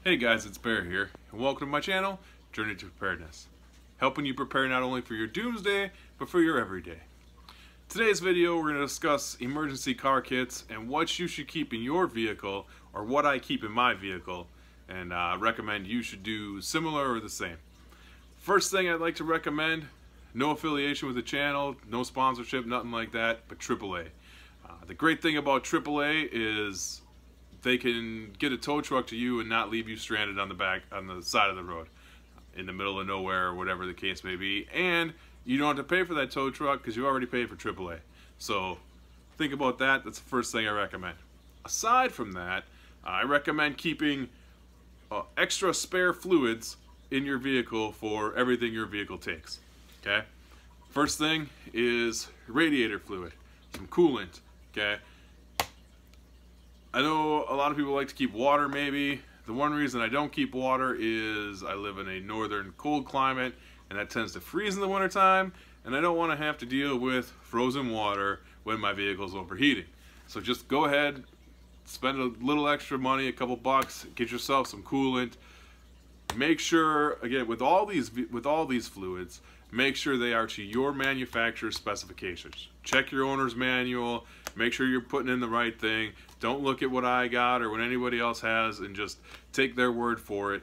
Hey guys, it's Bear here, and welcome to my channel, Journey to Preparedness. Helping you prepare not only for your doomsday, but for your everyday. Today's video, we're going to discuss emergency car kits and what you should keep in your vehicle, or what I keep in my vehicle, and recommend you should do similar or the same. First thing I'd like to recommend, no affiliation with the channel, no sponsorship, nothing like that, but AAA. The great thing about AAA is they can get a tow truck to you and not leave you stranded on the side of the road in the middle of nowhere or whatever the case may be, and you don't have to pay for that tow truck because you already paid for AAA. So think about that. That's the first thing I recommend. Aside from that, I recommend keeping extra spare fluids in your vehicle for everything your vehicle takes. Okay, first thing is radiator fluid, some coolant. Okay, I know a lot of people like to keep water maybe. The one reason I don't keep water is I live in a northern cold climate and that tends to freeze in the wintertime, and I don't want to have to deal with frozen water when my vehicle's overheating. So just go ahead, spend a little extra money, a couple bucks, get yourself some coolant. Make sure, again, with all these fluids, make sure they are to your manufacturer's specifications. Check your owner's manual, make sure you're putting in the right thing. Don't look at what I got or what anybody else has and just take their word for it.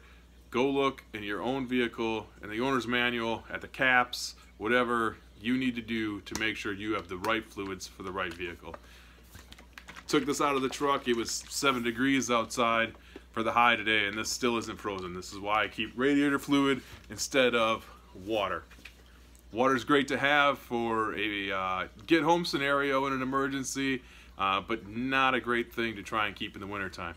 Go look in your own vehicle, in the owner's manual, at the caps, whatever you need to do to make sure you have the right fluids for the right vehicle. Took this out of the truck. It was 7 degrees outside for the high today, and this still isn't frozen. This is why I keep radiator fluid instead of water. Water is great to have for a get-home scenario in an emergency, but not a great thing to try and keep in the wintertime.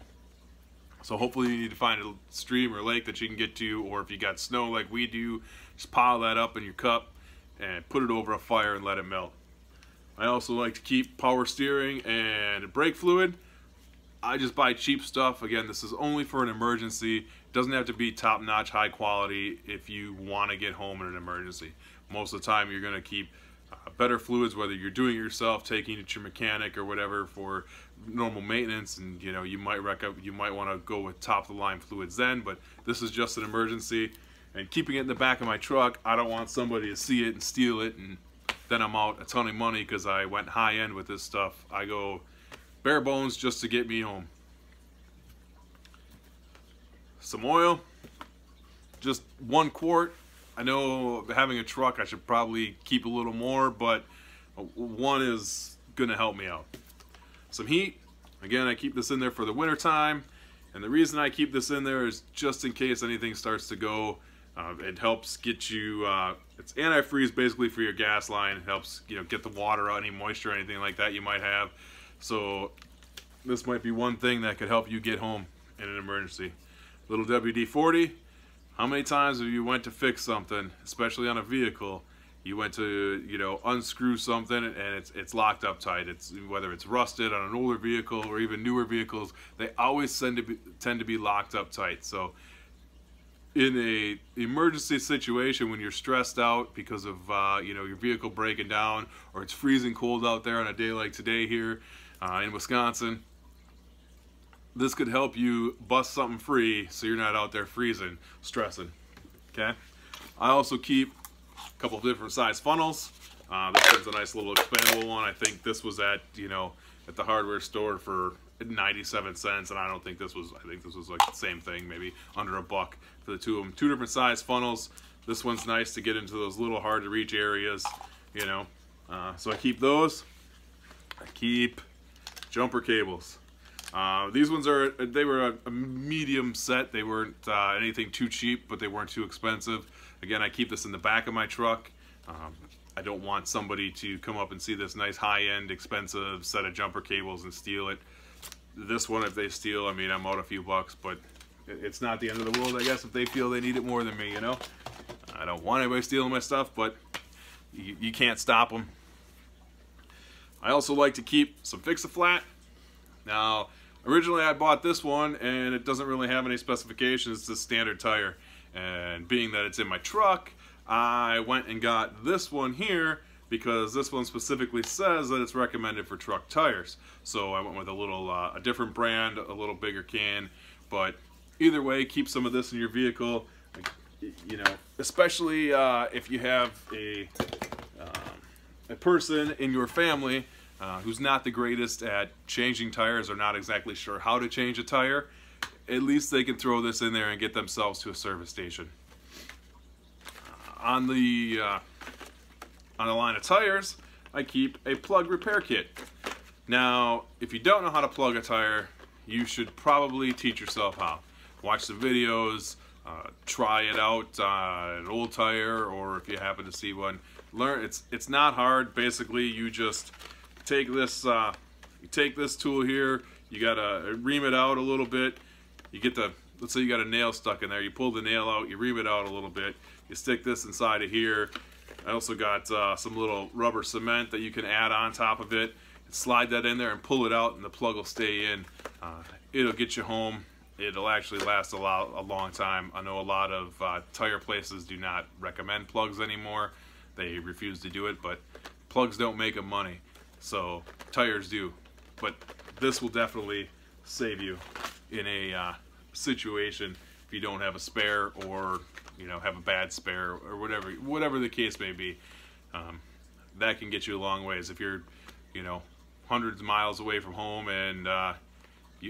So hopefully you need to find a stream or lake that you can get to, or if you got snow like we do, just pile that up in your cup and put it over a fire and let it melt. I also like to keep power steering and brake fluid. I just buy cheap stuff. Again, this is only for an emergency. It doesn't have to be top-notch, high quality if you want to get home in an emergency. Most of the time you're going to keep better fluids, whether you're doing it yourself, taking it to your mechanic or whatever for normal maintenance, and you know, you might want to go with top-of-the-line fluids then, but this is just an emergency. And keeping it in the back of my truck, I don't want somebody to see it and steal it, and then I'm out a ton of money because I went high-end with this stuff. I go bare bones just to get me home. Some oil, just 1 quart. I know having a truck I should probably keep a little more, but 1 is gonna help me out. Some heat, again, I keep this in there for the winter time, and the reason I keep this in there is just in case anything starts to go. It helps get you, it's antifreeze basically for your gas line. It helps, you know, get the water out, any moisture or anything like that you might have. So this might be one thing that could help you get home in an emergency. Little WD-40. How many times have you went to fix something, especially on a vehicle, you went to, you know, unscrew something and it's locked up tight. It's whether it's rusted on an older vehicle or even newer vehicles, they always tend to be locked up tight. So in a emergency situation, when you're stressed out because of you know, your vehicle breaking down, or it's freezing cold out there on a day like today here in Wisconsin, this could help you bust something free so you're not out there freezing, stressing. Okay, I also keep a couple of different size funnels. This one's a nice little expandable one. I think this was at, you know, at the hardware store for 97 cents, and I think this was like the same thing, maybe under $1 for the two of them. 2 different size funnels. This one's nice to get into those little hard to reach areas, you know. So I keep those. I keep jumper cables. These ones were a medium set. They weren't anything too cheap, but they weren't too expensive. Again, I keep this in the back of my truck. I don't want somebody to come up and see this nice high-end expensive set of jumper cables and steal it. This one, if they steal, I mean, I'm out a few bucks, but it's not the end of the world, I guess, if they feel they need it more than me, you know? I don't want anybody stealing my stuff, but you can't stop them. I also like to keep some Fix-A-Flat. Now, originally I bought this one, and it doesn't really have any specifications. It's a standard tire, and being that it's in my truck, I went and got this one here because this one specifically says that it's recommended for truck tires. So I went with a little, a different brand, a little bigger can, but either way, keep some of this in your vehicle. You know, especially if you have a person in your family who's not the greatest at changing tires or not exactly sure how to change a tire, at least they can throw this in there and get themselves to a service station. On the line of tires, I keep a plug repair kit. Now, if you don't know how to plug a tire, you should probably teach yourself how. Watch some videos, try it out on an old tire, or if you happen to see one, learn. It's not hard. Basically, you just take this tool here. You gotta ream it out a little bit. You get let's say you got a nail stuck in there. You pull the nail out, you ream it out a little bit. You stick this inside of here. I also got some little rubber cement that you can add on top of it. Slide that in there and pull it out, and the plug will stay in. It'll get you home. It'll actually last a long time. I know a lot of tire places do not recommend plugs anymore. They refuse to do it, but plugs don't make them money, so tires do. But this will definitely save you in a situation if you don't have a spare, or have a bad spare, or whatever the case may be. That can get you a long ways. If you're hundreds of miles away from home and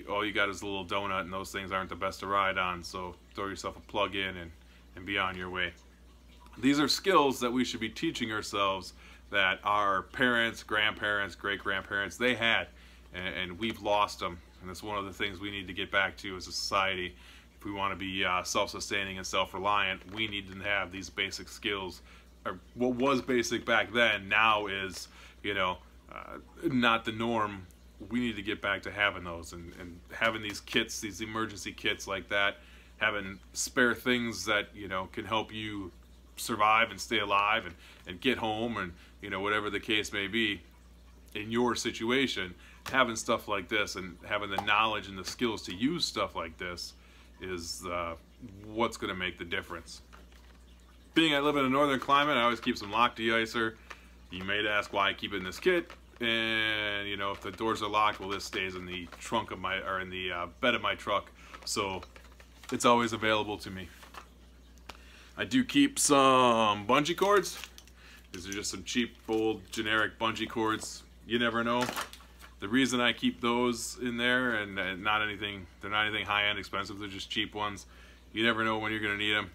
all you got is a little donut, and those things aren't the best to ride on, so throw yourself a plug in and be on your way. These are skills that we should be teaching ourselves that our parents, grandparents, great-grandparents, they had, and we've lost them. And that's one of the things we need to get back to as a society. If we want to be self-sustaining and self-reliant, we need to have these basic skills. Or what was basic back then now is, not the norm. We need to get back to having those, and having these kits, these emergency kits like that, having spare things that can help you survive and stay alive and get home, and whatever the case may be in your situation. Having stuff like this and having the knowledge and the skills to use stuff like this is what's going to make the difference. Being I live in a northern climate, I always keep some lock deicer. You may ask why I keep it in this kit, and if the doors are locked, well, this stays in the trunk of in the bed of my truck, so it's always available to me. I do keep some bungee cords. These are just some cheap old generic bungee cords. You never know. The reason I keep those in there, and they're not anything high-end expensive, they're just cheap ones. You never know when you're gonna need them.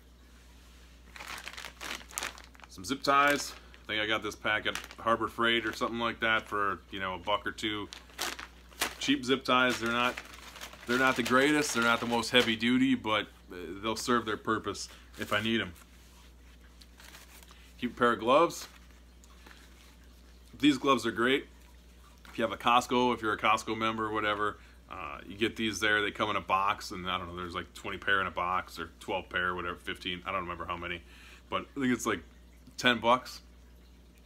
Some zip ties. I think I got this pack at Harbor Freight or something like that for $1 or $2. Cheap zip ties. They're not the greatest. They're not the most heavy duty, but they'll serve their purpose if I need them. Keep a pair of gloves. These gloves are great. If you have a Costco, if you're a Costco member or whatever, you get these there. They come in a box, and I don't know, there's like 20 pair in a box, or 12 pair, whatever, 15. I don't remember how many, but I think it's like $10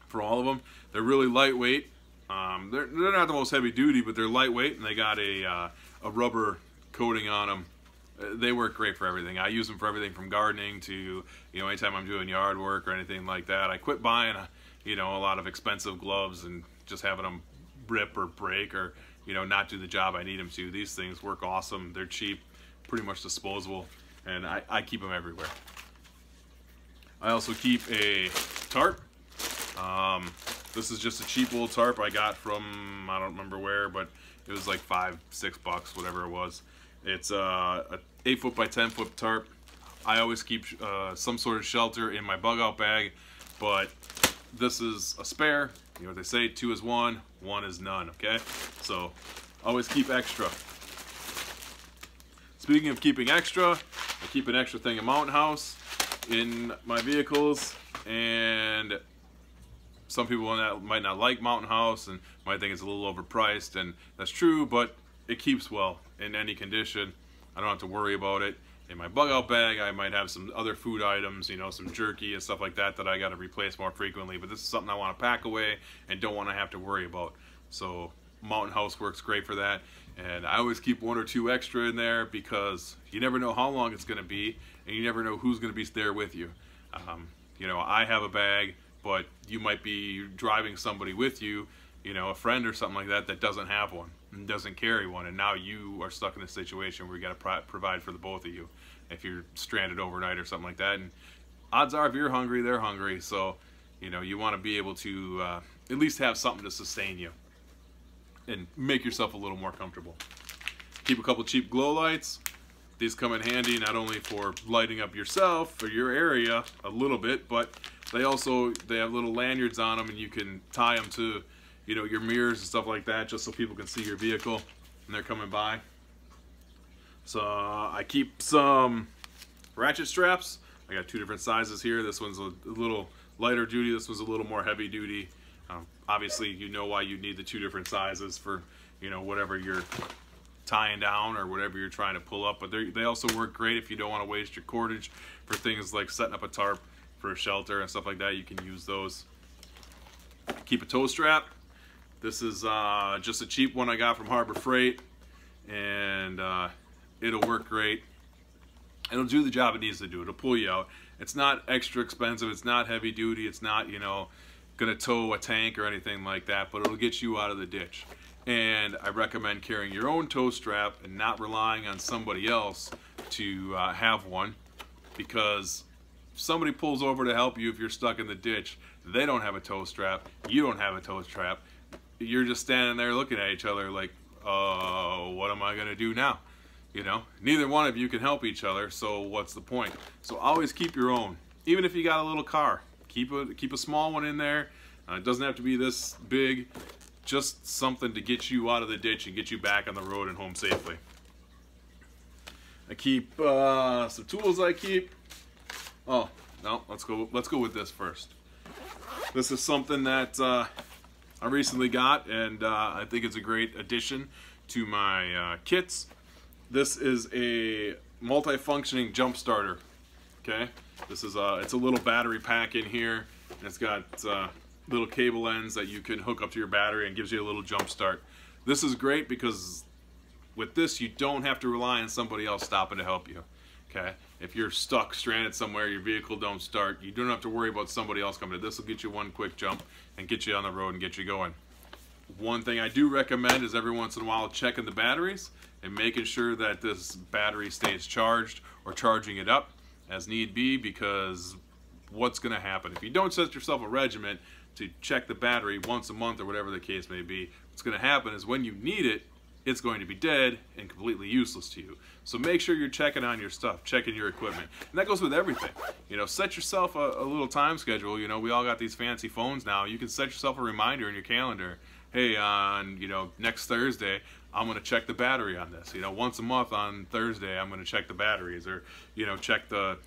for all of them. They're really lightweight. They're not the most heavy duty, but they're lightweight, and they got a rubber coating on them. They work great for everything. I use them for everything from gardening to anytime I'm doing yard work or anything like that. I quit buying a lot of expensive gloves and just having them rip or break or not do the job I need them to. These things work awesome. They're cheap, pretty much disposable, and I keep them everywhere. I also keep a tarp. This is just a cheap old tarp I got from, I don't remember where, but it was like $5, $6, whatever it was. It's a 8-foot by 10-foot tarp. I always keep some sort of shelter in my bug out bag, but this is a spare. You know what they say, 2 is 1, 1 is none, okay? So always keep extra. Speaking of keeping extra, I keep an extra thing of Mountain House in my vehicles, and some people might not like Mountain House and might think it's a little overpriced, and that's true, but it keeps well in any condition. I don't have to worry about it. In my bug out bag, I might have some other food items, some jerky and stuff like that I got to replace more frequently, but this is something I want to pack away and don't want to have to worry about. So Mountain House works great for that, and I always keep 1 or 2 extra in there because you never know how long it's going to be, and you never know who's going to be there with you. I have a bag, but you might be driving somebody with you, a friend or something like that doesn't have one. and doesn't carry one, and now you are stuck in a situation where you got to provide for the both of you if you're stranded overnight or something like that. And odds are, if you're hungry, they're hungry, so you know you want to be able to at least have something to sustain you and make yourself a little more comfortable. Keep a couple cheap glow lights. These come in handy not only for lighting up yourself or your area a little bit, but they have little lanyards on them, and you can tie them to, you know, your mirrors and stuff like that, just so people can see your vehicle when they're coming by. So I keep some ratchet straps. I got 2 different sizes here. This one's a little lighter duty. This one's a little more heavy duty. Obviously, you know why you need the 2 different sizes for, you know, whatever you're tying down or whatever you're trying to pull up. But they also work great if you don't want to waste your cordage for things like setting up a tarp for a shelter and stuff like that. You can use those. Keep a tow strap. This is just a cheap one I got from Harbor Freight, and it'll work great. It'll do the job it needs to do. It'll pull you out. It's not extra expensive. It's not heavy duty. It's not, you know, gonna tow a tank or anything like that, but it'll get you out of the ditch. And I recommend carrying your own tow strap and not relying on somebody else to have one, because if somebody pulls over to help you if you're stuck in the ditch, they don't have a tow strap, you don't have a tow strap, you're just standing there looking at each other like, what am I gonna do now? You know, neither one of you can help each other, so what's the point? So always keep your own. Even if you got a little car, keep a small one in there. It doesn't have to be this big. Just something to get you out of the ditch and get you back on the road and home safely. I keep some tools. I keep. Oh no, let's go with this first. This is something that I recently got, and I think it's a great addition to my kits. This is a multi-functioning jump starter. Okay, this is it's a little battery pack in here, and it's got little cable ends that you can hook up to your battery and gives you a little jump start. This is great because with this you don't have to rely on somebody else stopping to help you. Okay, if you're stuck, stranded somewhere, your vehicle don't start, you don't have to worry about somebody else coming. This will get you one quick jump and get you on the road and get you going. One thing I do recommend is every once in a while checking the batteries and making sure that this battery stays charged or charging it up as need be, because what's going to happen if you don't set yourself a regimen to check the battery once a month or whatever the case may be, what's going to happen is when you need it, it's going to be dead and completely useless to you. So make sure you're checking on your stuff, checking your equipment. And that goes with everything. You know, set yourself a little time schedule. You know, we all got these fancy phones now. You can set yourself a reminder in your calendar. Hey, on, you know, next Thursday, I'm going to check the battery on this. You know, once a month on Thursday, I'm going to check the batteries, or, you know, check out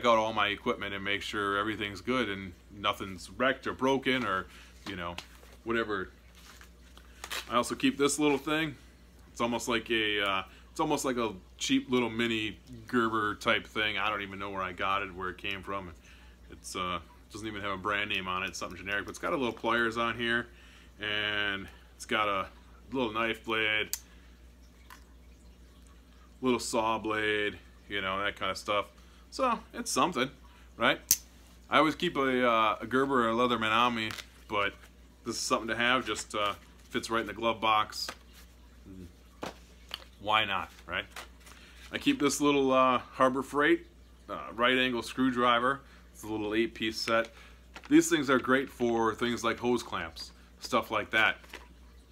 all my equipment and make sure everything's good and nothing's wrecked or broken, or, you know, whatever. I also keep this little thing. It's almost like a cheap little mini Gerber type thing. I don't even know where I got it, where it came from. It's doesn't even have a brand name on it. It's something generic, but it's got a little pliers on here, and it's got a little knife blade, little saw blade, you know, that kind of stuff. So it's something, right? I always keep a Gerber or a Leatherman on me, but this is something to have. Just fits right in the glove box. Why not, right? I keep this little Harbor Freight right angle screwdriver. It's a little 8-piece set. These things are great for things like hose clamps, stuff like that.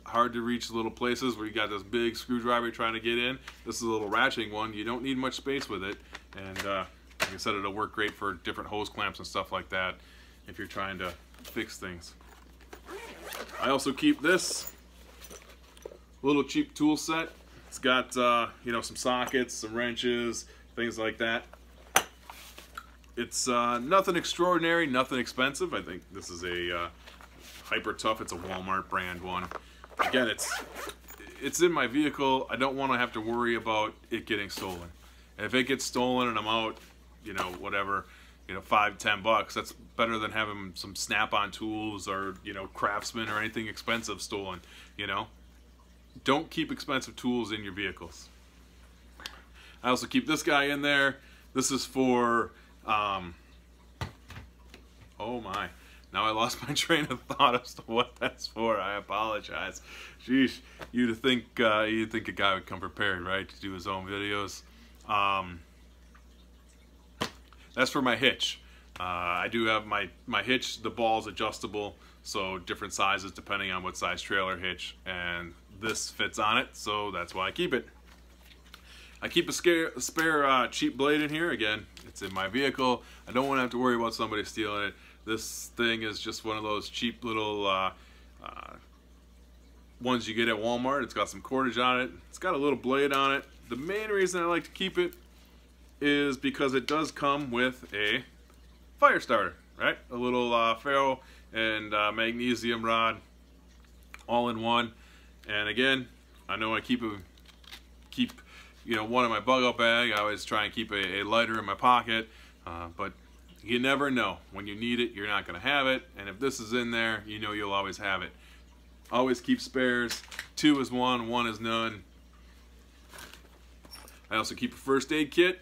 Hard to reach little places where you got this big screwdriver you're trying to get in. This is a little ratcheting one. You don't need much space with it, and like I said, it'll work great for different hose clamps and stuff like that if you're trying to fix things. I also keep this little cheap tool set. It's got you know, some sockets, some wrenches, things like that. It's nothing extraordinary, nothing expensive. I think this is a Hyper Tough. It's a Walmart brand one. Again, it's in my vehicle. I don't want to have to worry about it getting stolen. And if it gets stolen and I'm out, you know, whatever, you know, $5-10, that's better than having some Snap-on tools or, you know, Craftsman or anything expensive stolen. You know, don't keep expensive tools in your vehicles. I also keep this guy in there. This is for oh my, Now I lost my train of thought as to what that's for. I apologize. Sheesh, you'd think a guy would come prepared, right, to do his own videos. That's for my hitch. I do have my hitch. The ball's adjustable, so different sizes depending on what size trailer hitch, and this fits on it, so that's why I keep it. I keep a spare cheap blade in here. Again, it's in my vehicle. I don't want to have to worry about somebody stealing it. This thing is just one of those cheap little ones you get at Walmart. It's got some cordage on it. It's got a little blade on it. The main reason I like to keep it is because it does come with a fire starter, right? A little ferro and magnesium rod all in one. And again, I know I keep you know, one in my bug out bag. I always try and keep a lighter in my pocket, but you never know. When you need it, you're not going to have it, and if this is in there, you know you'll always have it. Always keep spares. 2 is 1, 1 is none. I also keep a first aid kit.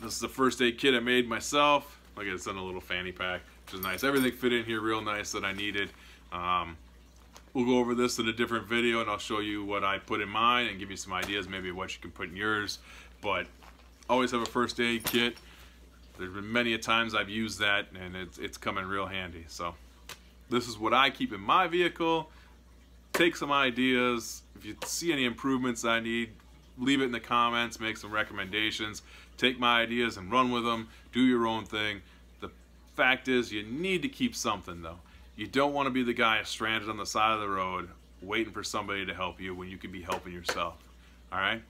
This is a first aid kit I made myself. Look at it, it's in a little fanny pack, which is nice. Everything fit in here real nice that I needed. We'll go over this in a different video, and I'll show you what I put in mine and give you some ideas maybe what you can put in yours. But always have a first aid kit. There's been many a times I've used that, and it's come in real handy. So this is what I keep in my vehicle. Take some ideas. If you see any improvements I need, leave it in the comments, make some recommendations. Take my ideas and run with them. Do your own thing. The fact is, you need to keep something though. You don't want to be the guy stranded on the side of the road waiting for somebody to help you when you could be helping yourself. Alright?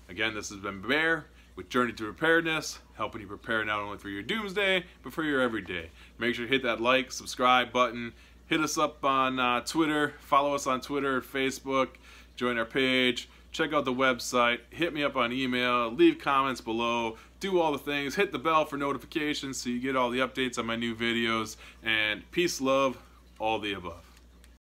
Again, this has been Bear with Journey to Preparedness, helping you prepare not only for your doomsday, but for your everyday. Make sure to hit that like, subscribe button. Hit us up on Twitter. Follow us on Twitter, Facebook. Join our page. Check out the website. Hit me up on email. Leave comments below. Do all the things. Hit the bell for notifications so you get all the updates on my new videos. And peace, love, all the above.